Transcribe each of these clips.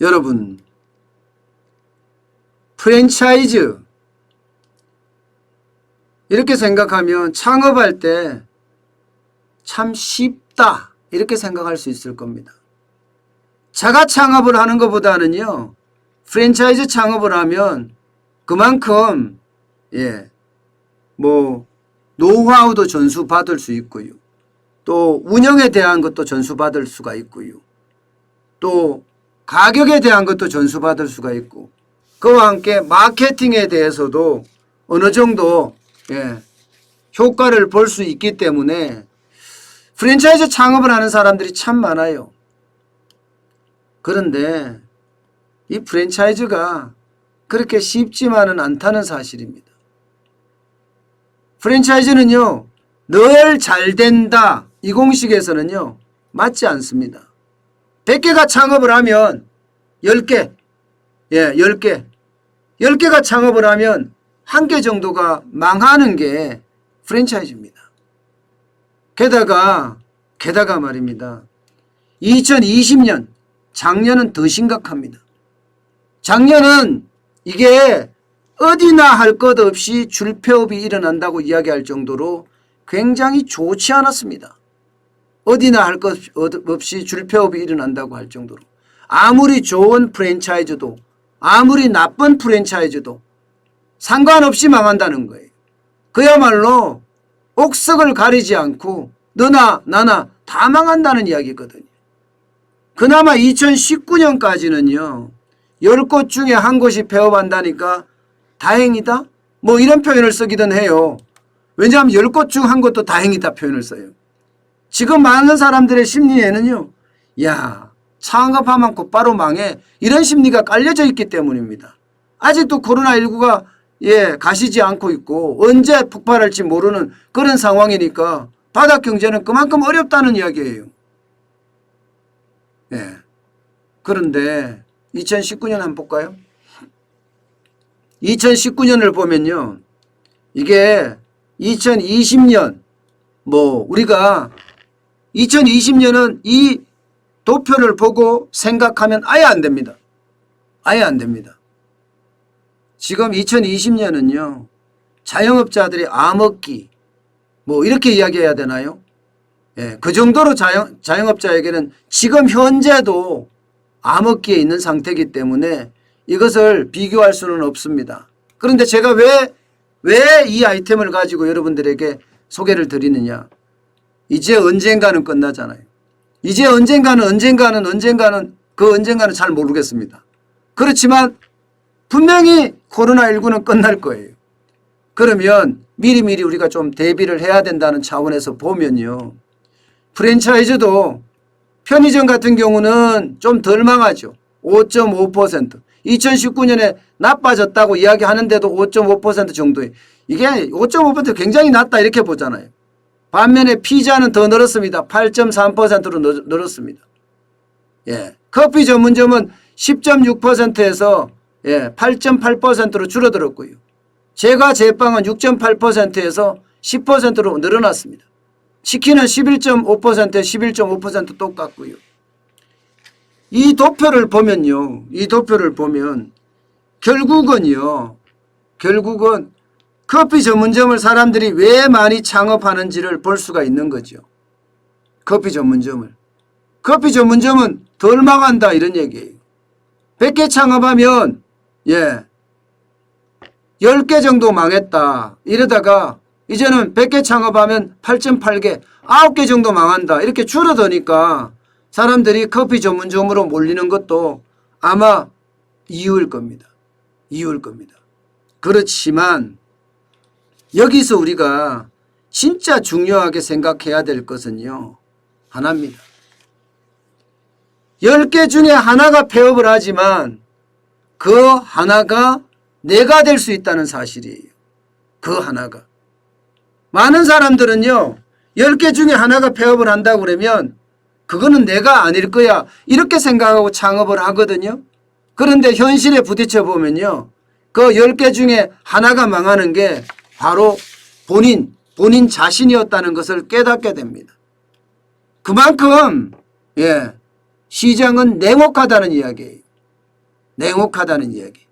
여러분, 프랜차이즈 이렇게 생각하면 창업할 때 참 쉽다 이렇게 생각할 수 있을 겁니다. 자가 창업을 하는 것보다는요, 프랜차이즈 창업을 하면 그만큼 노하우도 전수받을 수 있고요. 또 운영에 대한 것도 전수받을 수가 있고요. 또 가격에 대한 것도 전수받을 수가 있고, 그와 함께 마케팅에 대해서도 어느 정도 효과를 볼 수 있기 때문에 프랜차이즈 창업을 하는 사람들이 참 많아요. 그런데 이 프랜차이즈가 그렇게 쉽지만은 않다는 사실입니다. 프랜차이즈는요, 늘 잘된다 이 공식에서는요 맞지 않습니다. 100개가 창업을 하면 10개 10개가 창업을 하면 1개 정도가 망하는 게 프랜차이즈입니다. 게다가 말입니다. 2020년 작년은 더 심각합니다. 작년은 이게 어디나 할 것 없이 줄폐업이 일어난다고 이야기할 정도로 굉장히 좋지 않았습니다. 어디나 할 것 없이 줄폐업이 일어난다고 할 정도로 아무리 좋은 프랜차이즈도 아무리 나쁜 프랜차이즈도 상관없이 망한다는 거예요. 그야말로 옥석을 가리지 않고 너나 나나 다 망한다는 이야기거든요. 그나마 2019년까지는요. 10곳 중에 한 곳이 폐업한다니까 다행이다? 뭐 이런 표현을 쓰기는 해요. 왜냐하면 10곳 중 한 곳도 다행이다 표현을 써요. 지금 많은 사람들의 심리에는요. 야, 창업하면 곧바로 망해. 이런 심리가 깔려져 있기 때문입니다. 아직도 코로나19가 가시지 않고 있고 언제 폭발할지 모르는 그런 상황이니까 바닥 경제는 그만큼 어렵다는 이야기예요. 그런데 2019년 한번 볼까요? 2019년을 보면요. 이게 2020년 우리가 2020년은 이 도표를 보고 생각하면 아예 안 됩니다. 아예 안 됩니다. 지금 2020년은요. 자영업자들이 암흑기 이렇게 이야기해야 되나요? 그 정도로 자영업자에게는 지금 현재도 암흑기에 있는 상태이기 때문에 이것을 비교할 수는 없습니다. 그런데 제가 왜 이 아이템을 가지고 여러분들에게 소개를 드리느냐. 이제 언젠가는 끝나잖아요. 이제 언젠가는 그 언젠가는 잘 모르겠습니다. 그렇지만 분명히 코로나19는 끝날 거예요. 그러면 미리미리 우리가 좀 대비를 해야 된다는 차원에서 보면요. 프랜차이즈도 편의점 같은 경우는 좀 덜 망하죠. 5.5%. 2019년에 나빠졌다고 이야기하는데도 5.5% 정도에 이게 5.5% 굉장히 낮다 이렇게 보잖아요. 반면에 피자는 더 늘었습니다. 8.3%로 늘었습니다. 커피 전문점은 10.6%에서 8.8%로 줄어들었고요. 제과 제빵은 6.8%에서 10%로 늘어났습니다. 치킨은 11.5%에 11.5% 똑같고요. 이 도표를 보면 결국은 커피 전문점을 사람들이 왜 많이 창업하는지를 볼 수가 있는 거죠. 커피 전문점은 덜 망한다 이런 얘기예요. 100개 창업하면 10개 정도 망했다. 이러다가 이제는 100개 창업하면 8.8개, 9개 정도 망한다. 이렇게 줄어드니까 사람들이 커피 전문점으로 몰리는 것도 아마 이유일 겁니다. 그렇지만 여기서 우리가 진짜 중요하게 생각해야 될 것은요. 하나입니다. 10개 중에 하나가 폐업을 하지만 그 하나가 내가 될 수 있다는 사실이에요. 그 하나가. 많은 사람들은요. 10개 중에 하나가 폐업을 한다고 그러면 그거는 내가 아닐 거야 이렇게 생각하고 창업을 하거든요. 그런데 현실에 부딪혀 보면요. 그 10개 중에 하나가 망하는 게 바로 본인 자신이었다는 것을 깨닫게 됩니다. 그만큼 시장은 냉혹하다는 이야기예요. 냉혹하다는 이야기.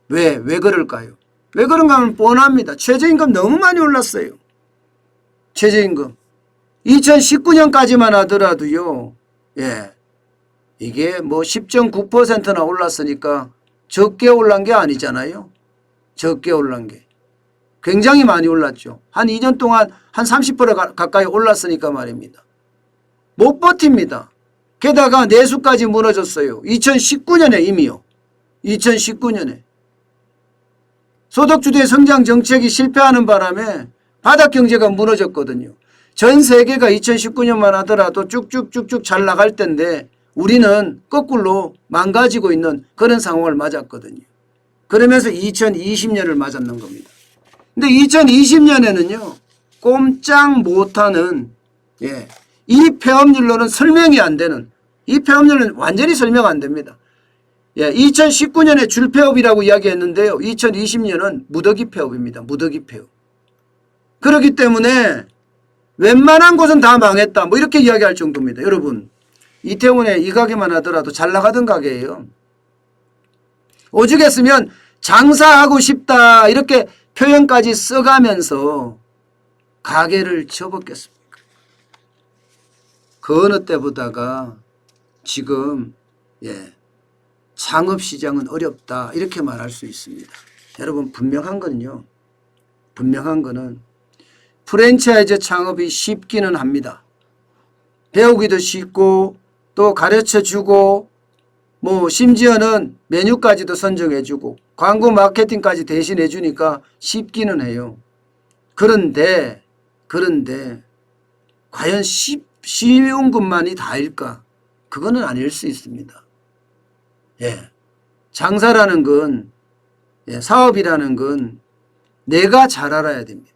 왜 그럴까요? 왜 그런가 하면 뻔합니다. 최저임금 너무 많이 올랐어요. 최저임금. 2019년까지만 하더라도요. 예. 이게 뭐 10.9%나 올랐으니까 적게 올란 게 아니잖아요. 적게 올란 게. 굉장히 많이 올랐죠. 한 2년 동안 한 30% 가까이 올랐으니까 말입니다. 못 버팁니다. 게다가 내수까지 무너졌어요. 2019년에 이미요. 2019년에. 소득주도의 성장 정책이 실패하는 바람에 바닥 경제가 무너졌거든요. 전 세계가 2019년만 하더라도 쭉쭉쭉쭉 잘 나갈 텐데 우리는 거꾸로 망가지고 있는 그런 상황을 맞았거든요. 그러면서 2020년을 맞았는 겁니다. 근데 2020년에는요. 꼼짝 못하는 이 폐업률로는 설명이 안 되는 이 폐업률은 완전히 설명 안 됩니다. 2019년에 줄폐업이라고 이야기했는데요. 2020년은 무더기 폐업입니다. 무더기 폐업. 그렇기 때문에 웬만한 곳은 다 망했다. 뭐 이렇게 이야기할 정도입니다. 여러분 이태원에 이 가게만 하더라도 잘 나가던 가게예요. 오죽했으면 장사하고 싶다 이렇게 표현까지 써가면서 가게를 접었겠습니까? 그 어느 때보다가 지금 창업시장은 어렵다 이렇게 말할 수 있습니다. 여러분 분명한 거는요. 분명한 거는 프랜차이즈 창업이 쉽기는 합니다. 배우기도 쉽고 또 가르쳐주고 뭐 심지어는 메뉴까지도 선정해주고 광고 마케팅까지 대신해주니까 쉽기는 해요. 그런데 과연 쉬운 것만이 다일까? 그거는 아닐 수 있습니다. 장사라는 건 사업이라는 건 내가 잘 알아야 됩니다.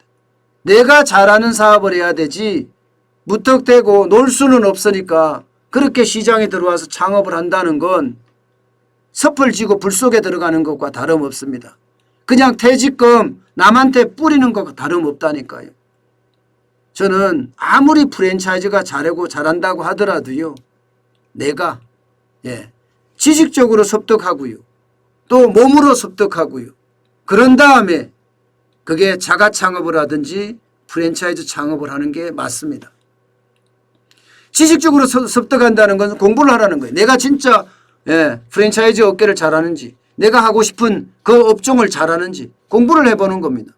내가 잘하는 사업을 해야 되지 무턱대고 놀 수는 없으니까 그렇게 시장에 들어와서 창업을 한다는 건 섭을 지고 불 속에 들어가는 것과 다름없습니다. 그냥 퇴직금 남한테 뿌리는 것과 다름없다니까요. 저는 아무리 프랜차이즈가 잘한다고 하더라도요. 내가 지식적으로 습득하고요. 또 몸으로 습득하고요. 그런 다음에 그게 자가 창업을 하든지 프랜차이즈 창업을 하는 게 맞습니다. 지식적으로 습득한다는 것은 공부를 하라는 거예요. 내가 진짜 프랜차이즈 업계를 잘하는지 내가 하고 싶은 그 업종을 잘하는지 공부를 해보는 겁니다.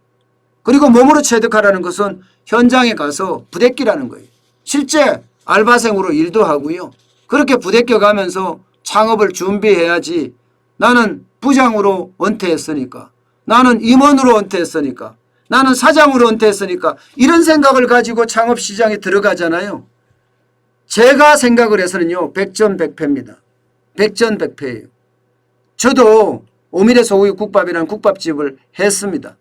그리고 몸으로 체득하라는 것은 현장에 가서 부대끼라는 거예요. 실제 알바생으로 일도 하고요. 그렇게 부대껴 가면서 창업을 준비해야지 나는 부장으로 은퇴했으니까 나는 임원으로 은퇴했으니까 나는 사장으로 은퇴했으니까 이런 생각을 가지고 창업시장에 들어가잖아요. 제가 생각을 해서는요. 백전백패입니다. 백전백패예요. 저도 오미래 소고기 국밥이라는 국밥집을 했습니다.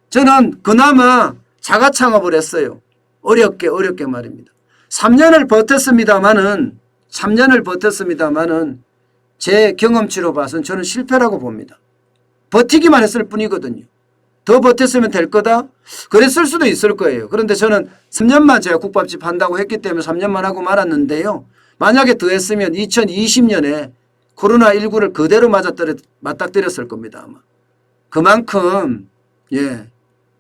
저는 그나마 자가 창업을 했어요. 어렵게 말입니다. 3년을 버텼습니다마는 제 경험치로 봐서는 저는 실패라고 봅니다. 버티기만 했을 뿐이거든요. 더 버텼으면 될 거다? 그랬을 수도 있을 거예요. 그런데 저는 3년만 제가 국밥집 한다고 했기 때문에 3년만 하고 말았는데요. 만약에 더 했으면 2020년에 코로나19를 그대로 맞닥뜨렸을 겁니다. 아마. 그만큼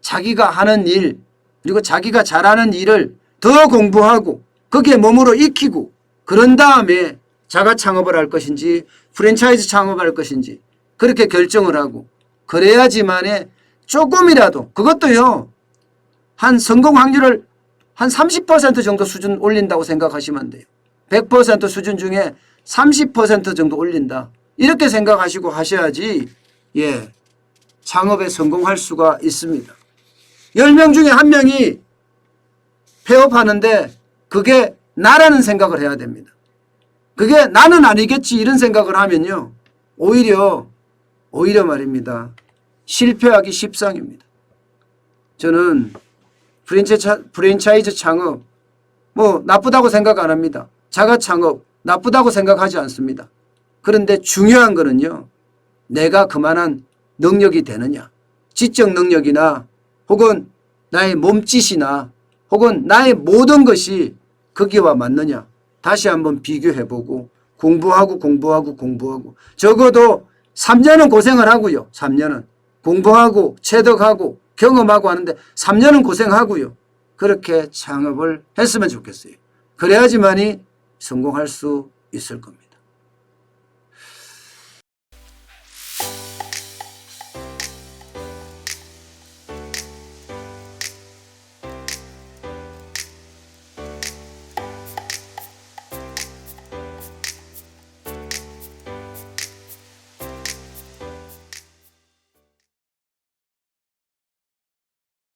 자기가 하는 일 그리고 자기가 잘하는 일을 더 공부하고 거기에 몸으로 익히고 그런 다음에 자가 창업을 할 것인지 프랜차이즈 창업을 할 것인지 그렇게 결정을 하고 그래야지만에 조금이라도 그것도요. 한 성공 확률을 한 30% 정도 수준 올린다고 생각하시면 돼요. 100% 수준 중에 30% 정도 올린다. 이렇게 생각하시고 하셔야지 창업에 성공할 수가 있습니다. 10명 중에 1명이 폐업하는데 그게 나라는 생각을 해야 됩니다. 그게 나는 아니겠지 이런 생각을 하면요. 오히려 말입니다. 실패하기 십상입니다. 저는 프랜차이즈 창업 뭐 나쁘다고 생각 안 합니다. 자가 창업 나쁘다고 생각하지 않습니다. 그런데 중요한 거는요. 내가 그만한 능력이 되느냐. 지적 능력이나 혹은 나의 몸짓이나 혹은 나의 모든 것이 거기와 맞느냐. 다시 한번 비교해보고 공부하고 적어도 3년은 고생을 하고요. 3년은 공부하고 체득하고 경험하고 하는데 3년은 고생하고요. 그렇게 창업을 했으면 좋겠어요. 그래야지만이 성공할 수 있을 겁니다.